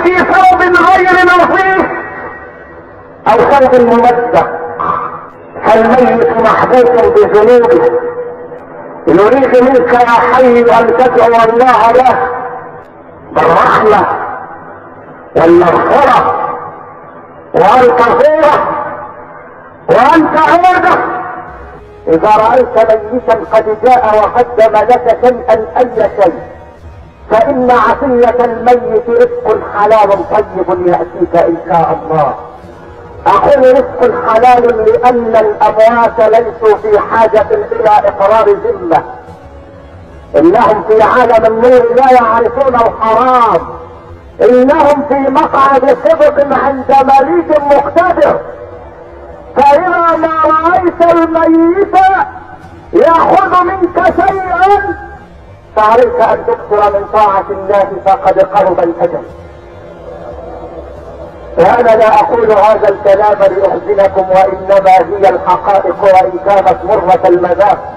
في ثوب غير نظيف او ثوب ممزق، فالميت محبوس بذنوبه. نريد منك يا حي ان تدعو الله له بالرحمه والمغفره، وان تزوره وان تعوده. اذا رايت ميتا قد جاء وقدم لك شيئا اي شيء، فان عطيه الميت رزق حلال طيب ياتيك ان شاء الله. اقول رزق حلال لان الاموات ليسوا في حاجه الى اقرار ذمه، انهم في عالم النور لا يعرفون الحرام، انهم في مقعد صدق عند مليك مقتدر. فاذا ما رايت الميت ياخذ منك شيئا فعليك ان تكثر من طاعه الله فقد قرب الاجل. وانا لا اقول هذا الكلام ليحزنكم، وانما هي الحقائق وان كانت مرة المذاق.